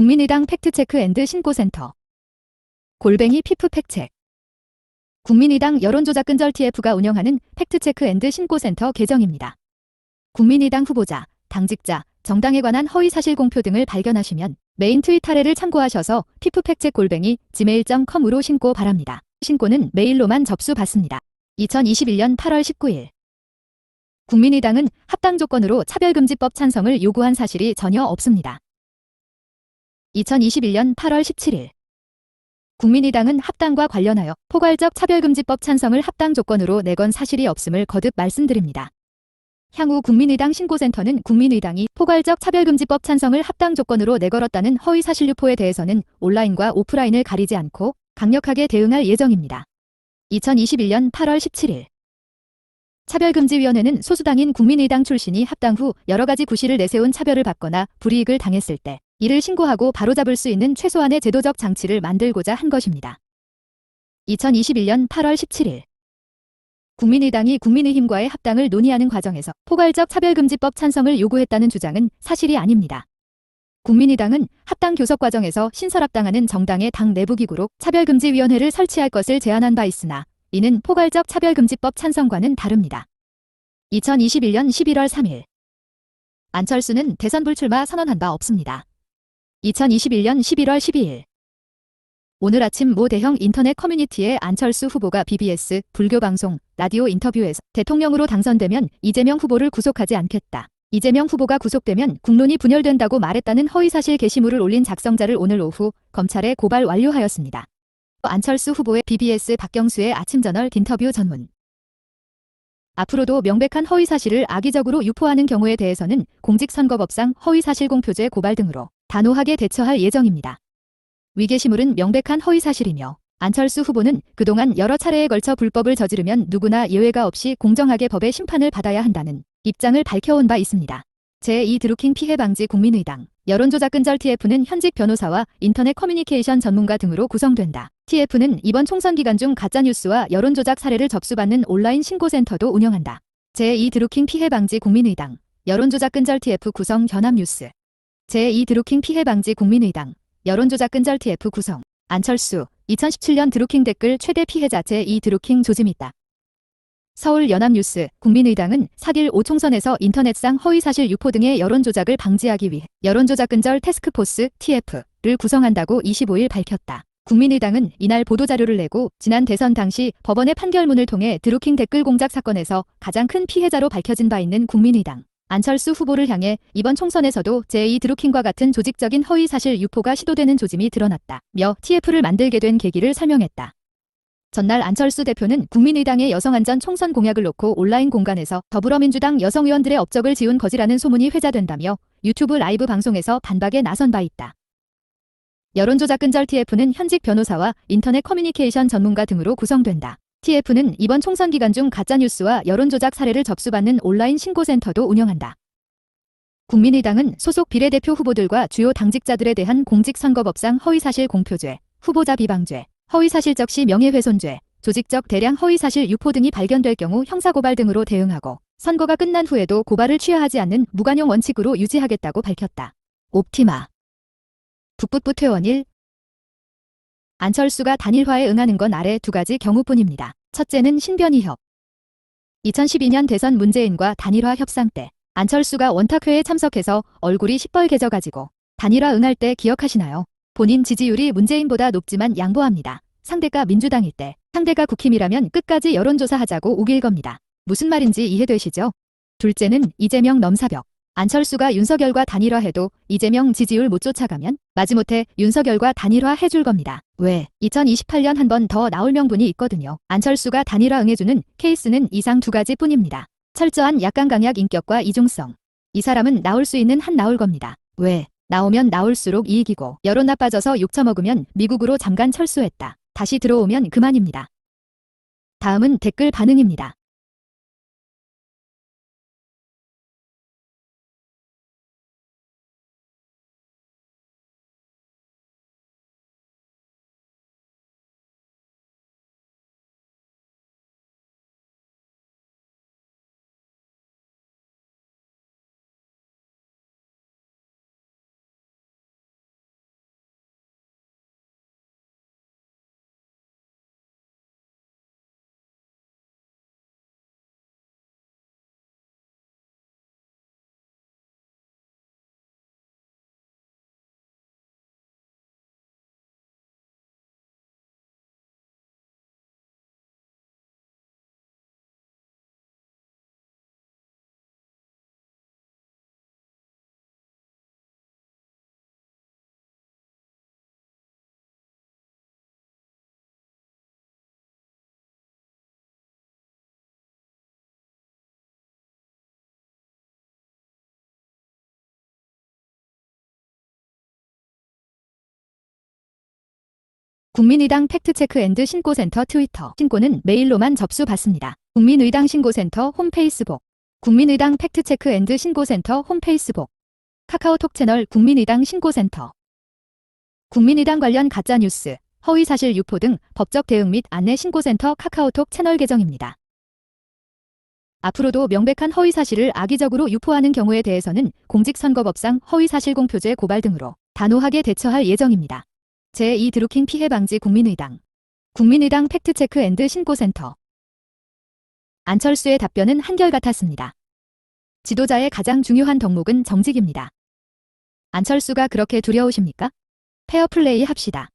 국민의당 팩트체크 앤드 신고센터 골뱅이 피프팩책 국민의당 여론조작근절 TF가 운영하는 팩트체크 앤드 신고센터 계정입니다. 국민의당 후보자, 당직자, 정당에 관한 허위사실 공표 등을 발견하시면 메인 트윗 사례를 참고하셔서 피프팩책 골뱅이 gmail.com으로 신고 바랍니다. 신고는 메일로만 접수받습니다. 2021년 8월 19일 국민의당은 합당 조건으로 차별금지법 찬성을 요구한 사실이 전혀 없습니다. 2021년 8월 17일 국민의당은 합당과 관련하여 포괄적 차별금지법 찬성을 합당 조건으로 내건 사실이 없음을 거듭 말씀드립니다. 향후 국민의당 신고센터는 국민의당이 포괄적 차별금지법 찬성을 합당 조건으로 내걸었다는 허위사실 유포에 대해서는 온라인과 오프라인을 가리지 않고 강력하게 대응할 예정입니다. 2021년 8월 17일 차별금지위원회는 소수당인 국민의당 출신이 합당 후 여러 가지 구실을 내세운 차별을 받거나 불이익을 당했을 때 이를 신고하고 바로잡을 수 있는 최소한의 제도적 장치를 만들고자 한 것입니다. 2021년 8월 17일 국민의당이 국민의힘과의 합당을 논의하는 과정에서 포괄적 차별금지법 찬성을 요구했다는 주장은 사실이 아닙니다. 국민의당은 합당 교섭 과정에서 신설합당하는 정당의 당 내부기구로 차별금지위원회를 설치할 것을 제안한 바 있으나 이는 포괄적 차별금지법 찬성과는 다릅니다. 2021년 11월 3일 안철수는 대선 불출마 선언한 바 없습니다. 2021년 11월 12일 오늘 아침 모 대형 인터넷 커뮤니티에 안철수 후보가 BBS, 불교방송, 라디오 인터뷰에서 대통령으로 당선되면 이재명 후보를 구속하지 않겠다. 이재명 후보가 구속되면 국론이 분열된다고 말했다는 허위사실 게시물을 올린 작성자를 오늘 오후 검찰에 고발 완료하였습니다. 안철수 후보의 BBS 박경수의 아침저널 인터뷰 전문 앞으로도 명백한 허위사실을 악의적으로 유포하는 경우에 대해서는 공직선거법상 허위사실 공표죄 고발 등으로 단호하게 대처할 예정입니다. 위 게시물은 명백한 허위사실이며 안철수 후보는 그동안 여러 차례에 걸쳐 불법을 저지르면 누구나 예외가 없이 공정하게 법의 심판을 받아야 한다는 입장을 밝혀온 바 있습니다. 제2 드루킹 피해 방지 국민의당 여론조작근절 TF는 현직 변호사와 인터넷 커뮤니케이션 전문가 등으로 구성된다. TF는 이번 총선 기간 중 가짜뉴스와 여론조작 사례를 접수받는 온라인 신고센터도 운영한다. 제2 드루킹 피해 방지 국민의당 여론조작근절 TF 구성 현암뉴스 제2 드루킹 피해 방지 국민의당 여론조작근절 TF 구성 안철수 2017년 드루킹 댓글 최대 피해자 제2 드루킹 조짐 있다. 서울 연합뉴스 국민의당은 4일 5총선에서 인터넷상 허위사실 유포 등의 여론조작을 방지하기 위해 여론조작근절 태스크포스 TF를 구성한다고 25일 밝혔다. 국민의당은 이날 보도자료를 내고 지난 대선 당시 법원의 판결문을 통해 드루킹 댓글 공작 사건에서 가장 큰 피해자로 밝혀진 바 있는 국민의당 안철수 후보를 향해 이번 총선에서도 제2 드루킹과 같은 조직적인 허위사실 유포가 시도되는 조짐이 드러났다며 TF를 만들게 된 계기를 설명했다. 전날 안철수 대표는 국민의당의 여성안전 총선 공약을 놓고 온라인 공간에서 더불어민주당 여성 의원들의 업적을 지운 거지라는 소문이 회자된다며 유튜브 라이브 방송에서 반박에 나선 바 있다. 여론조작근절 TF는 현직 변호사와 인터넷 커뮤니케이션 전문가 등으로 구성된다. TF는 이번 총선 기간 중 가짜뉴스와 여론조작 사례를 접수받는 온라인 신고센터도 운영한다. 국민의당은 소속 비례대표 후보들과 주요 당직자들에 대한 공직선거법상 허위사실 공표죄, 후보자 비방죄, 허위사실적 시 명예훼손죄, 조직적 대량 허위사실 유포 등이 발견될 경우 형사고발 등으로 대응하고 선거가 끝난 후에도 고발을 취하하지 않는 무관용 원칙으로 유지하겠다고 밝혔다. 옵티마 북북부 퇴원 1 안철수가 단일화에 응하는 건 아래 두 가지 경우뿐입니다. 첫째는 신변위협 2012년 대선 문재인과 단일화 협상 때 안철수가 원탁회에 참석해서 얼굴이 시뻘개져가지고 단일화 응할 때 기억하시나요? 본인 지지율이 문재인보다 높지만 양보합니다. 상대가 민주당일 때 상대가 국힘이라면 끝까지 여론조사하자고 우길 겁니다. 무슨 말인지 이해되시죠? 둘째는 이재명 넘사벽. 안철수가 윤석열과 단일화해도 이재명 지지율 못 쫓아가면 마지못해 윤석열과 단일화 해줄 겁니다. 왜? 2028년 한 번 더 나올 명분이 있거든요. 안철수가 단일화 응해주는 케이스는 이상 두 가지뿐입니다. 철저한 약간 강약 인격과 이중성. 이 사람은 나올 수 있는 한 나올 겁니다. 왜? 나오면 나올수록 이익이고 여론 나빠져서 욕처먹으면 미국으로 잠깐 철수했다. 다시 들어오면 그만입니다. 다음은 댓글 반응입니다. 국민의당 팩트체크 앤드 신고센터 트위터. 신고는 메일로만 접수받습니다. 국민의당 신고센터 홈페이스북. 국민의당 팩트체크 앤드 신고센터 홈페이스북. 카카오톡 채널 국민의당 신고센터. 국민의당 관련 가짜뉴스, 허위사실 유포 등 법적 대응 및 안내 신고센터 카카오톡 채널 계정입니다. 앞으로도 명백한 허위사실을 악의적으로 유포하는 경우에 대해서는 공직선거법상 허위사실공표죄 고발 등으로 단호하게 대처할 예정입니다. 제2 드루킹 피해 방지 국민의당. 국민의당 팩트체크 앤드 신고센터. 안철수의 답변은 한결같았습니다. 지도자의 가장 중요한 덕목은 정직입니다. 안철수가 그렇게 두려우십니까? 페어플레이 합시다.